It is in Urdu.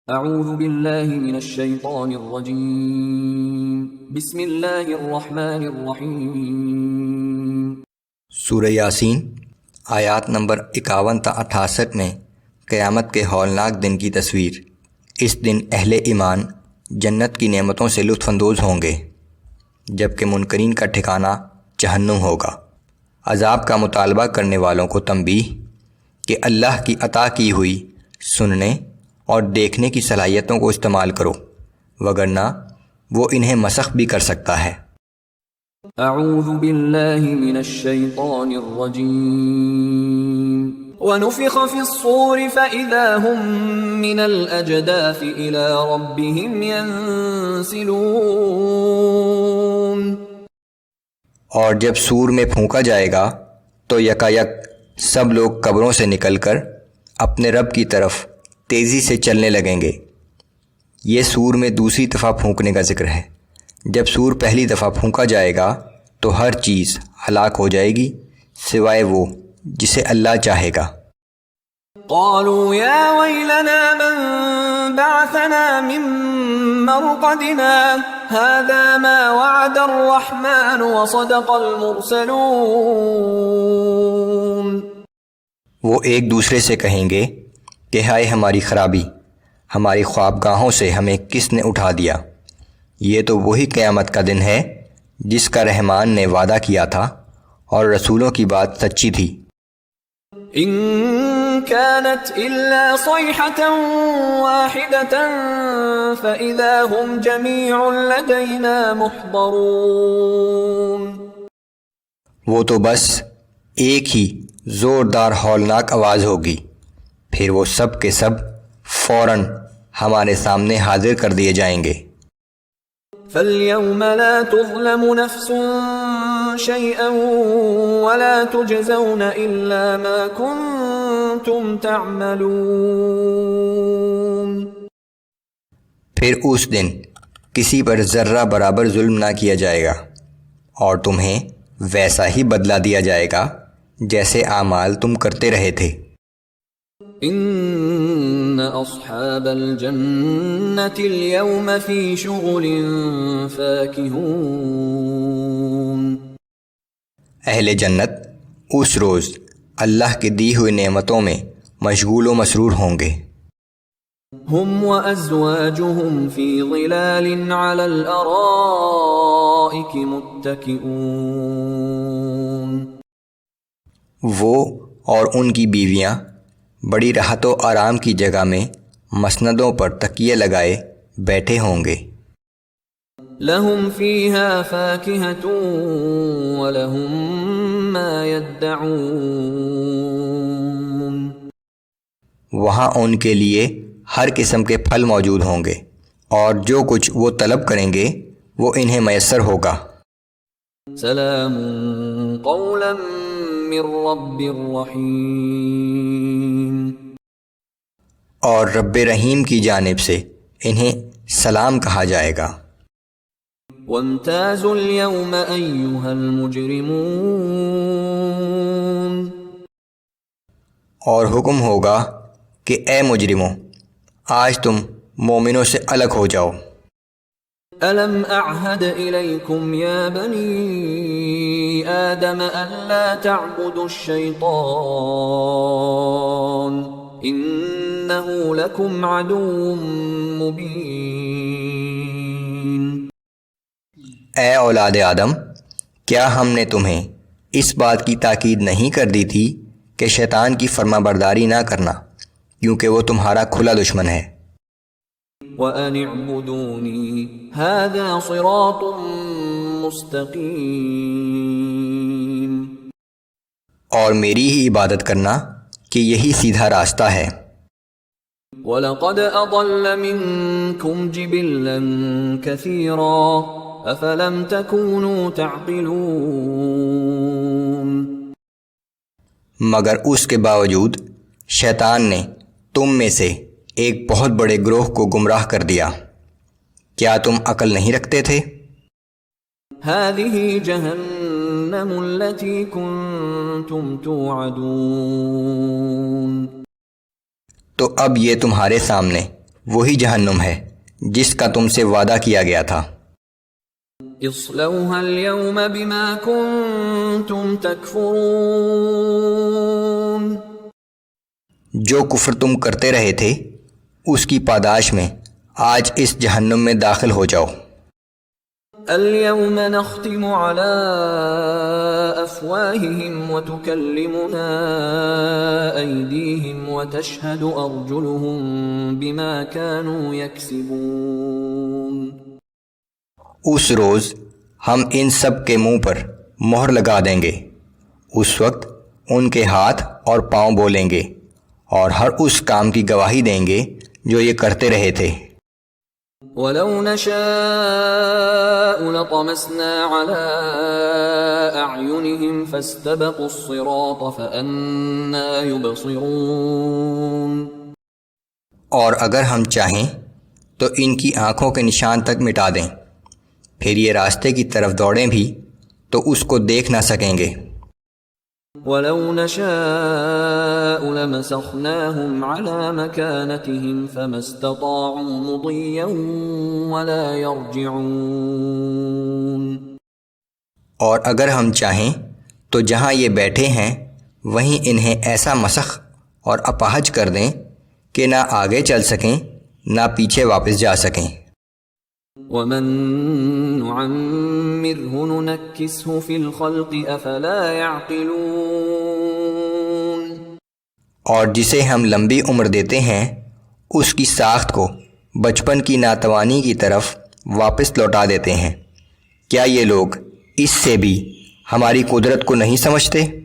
اعوذ باللہ من الشیطان الرجیم بسم اللہ الرحمن الرحیم۔ سورہ یاسین آیات نمبر 51 تا 68 میں قیامت کے ہولناک دن کی تصویر۔ اس دن اہل ایمان جنت کی نعمتوں سے لطف اندوز ہوں گے، جبکہ منکرین کا ٹھکانہ جہنم ہوگا۔ عذاب کا مطالبہ کرنے والوں کو تنبیہ کہ اللہ کی عطا کی ہوئی سننے اور دیکھنے کی صلاحیتوں کو استعمال کرو، وگرنہ وہ انہیں مسخ بھی کر سکتا ہے۔ اعوذ باللہ من الشیطان الرجیم۔ ونفخ في الصور فإذا هم من الأجداث إلى ربهم ينسلون۔ اور جب سور میں پھونکا جائے گا تو یکایک سب لوگ قبروں سے نکل کر اپنے رب کی طرف تیزی سے چلنے لگیں گے۔ یہ سور میں دوسری دفعہ پھونکنے کا ذکر ہے۔ جب سور پہلی دفعہ پھونکا جائے گا تو ہر چیز ہلاک ہو جائے گی سوائے وہ جسے اللہ چاہے گا۔ قالوا يا ويلنا من بعثنا من مرقدنا هذا ما وعد الرحمن وصدق المرسلون۔ وہ ایک دوسرے سے کہیں گے کہ ہائے ہماری خرابی، ہماری خوابگاہوں سے ہمیں کس نے اٹھا دیا۔ یہ تو وہی قیامت کا دن ہے جس کا رحمان نے وعدہ کیا تھا اور رسولوں کی بات سچی تھی۔ ان كانت الا صيحة واحدة فاذا هم جميع لدينا محضرون۔ وہ تو بس ایک ہی زوردار ہولناک آواز ہوگی، پھر وہ سب کے سب فوراً ہمارے سامنے حاضر کر دیے جائیں گے۔ فَالْيَوْمَ لَا تُظْلَمُ نَفْسٌ شَيْئًا وَلَا تُجْزَوْنَ إِلَّا مَا كُنْتُمْ تَعْمَلُونَ۔ پھر اس دن کسی پر ذرہ برابر ظلم نہ کیا جائے گا اور تمہیں ویسا ہی بدلہ دیا جائے گا جیسے اعمال تم کرتے رہے تھے۔ ان اصحاب الجنة اليوم في شغل فاكهون۔ اہل جنت اس روز اللہ کے دی ہوئی نعمتوں میں مشغول و مسرور ہوں گے۔ هم وازواجهم في ظلال على الارائك متكئون۔ وہ اور ان کی بیویاں بڑی راحت و آرام کی جگہ میں مسندوں پر تکیے لگائے بیٹھے ہوں گے۔ لهم فيها فاكهة ولهم ما يدعون۔ وہاں ان کے لیے ہر قسم کے پھل موجود ہوں گے اور جو کچھ وہ طلب کریں گے وہ انہیں میسر ہوگا۔ سلام قولا من رب الرحیم۔ اور رب رحیم کی جانب سے انہیں سلام کہا جائے گا۔ وامتازوا اليوم أيها المجرمون۔ اور حکم ہوگا کہ اے مجرموں، آج تم مومنوں سے الگ ہو جاؤ۔ ألم أعهد إليكم يا بني آدم ألا تعبدوا الشيطان إنه لكم عدو مبين۔ اے اولاد آدم، کیا ہم نے تمہیں اس بات کی تاکید نہیں کر دی تھی کہ شیطان کی فرما برداری نہ کرنا، کیونکہ وہ تمہارا کھلا دشمن ہے۔ وَأَنِ اعْبُدُونِي هَذَا صِرَاطٌ مُسْتَقِيمٌ۔ اور میری ہی عبادت کرنا کہ یہی سیدھا راستہ ہے۔ وَلَقَدْ أَضَلَّ مِنْكُمْ جِبِلًّا كَثِيرًا أَفَلَمْ تَكُونُوا تَعْقِلُونَ۔ مگر اس کے باوجود شیطان نے تم میں سے ایک بہت بڑے گروہ کو گمراہ کر دیا، کیا تم عقل نہیں رکھتے تھے؟ هَذِهِ جَهَنَّمُ الَّتِي كُنْتُمْ تُوعَدُونَ۔ تو اب یہ تمہارے سامنے وہی جہنم ہے جس کا تم سے وعدہ کیا گیا تھا۔ اصلوها اليوم بما كنتم تكفرون، جو کفر تم کرتے رہے تھے اس کی پاداش میں آج اس جہنم میں داخل ہو جاؤ۔ اليوم نختم على أفواههم وتكلمنا أيديهم وتشهد أرجلهم بما كانوا يكسبون۔ اس روز ہم ان سب کے منہ پر مہر لگا دیں گے، اس وقت ان کے ہاتھ اور پاؤں بولیں گے اور ہر اس کام کی گواہی دیں گے جو یہ کرتے رہے تھے۔ وَلَوْ نَشَاءُ لَطَمَسْنَا عَلَىٰ أَعْيُنِهِمْ فَاسْتَبَقُوا الصِّرَاطَ فَأَنَّىٰ يُبْصِرُونَ۔ اور اگر ہم چاہیں تو ان کی آنکھوں کے نشان تک مٹا دیں، پھر یہ راستے کی طرف دوڑیں بھی تو اس کو دیکھ نہ سکیں گے۔ وَلَوْ نَشَاءُ لَمَسَخْنَاهُمْ عَلَىٰ مَكَانَتِهِمْ فَمَا اسْتَطَاعُوا مُضِيًّا وَلَا يَرْجِعُونَ۔ اور اگر ہم چاہیں تو جہاں یہ بیٹھے ہیں وہیں انہیں ایسا مسخ اور اپاہج کر دیں کہ نہ آگے چل سکیں نہ پیچھے واپس جا سکیں۔ وَمَن نُعَمِّرْهُ نُنَكِّسْهُ فِي الْخَلْقِ أَفَلَا يَعْقِلُونَ۔ اور جسے ہم لمبی عمر دیتے ہیں اس کی ساخت کو بچپن کی ناتوانی کی طرف واپس لوٹا دیتے ہیں، کیا یہ لوگ اس سے بھی ہماری قدرت کو نہیں سمجھتے؟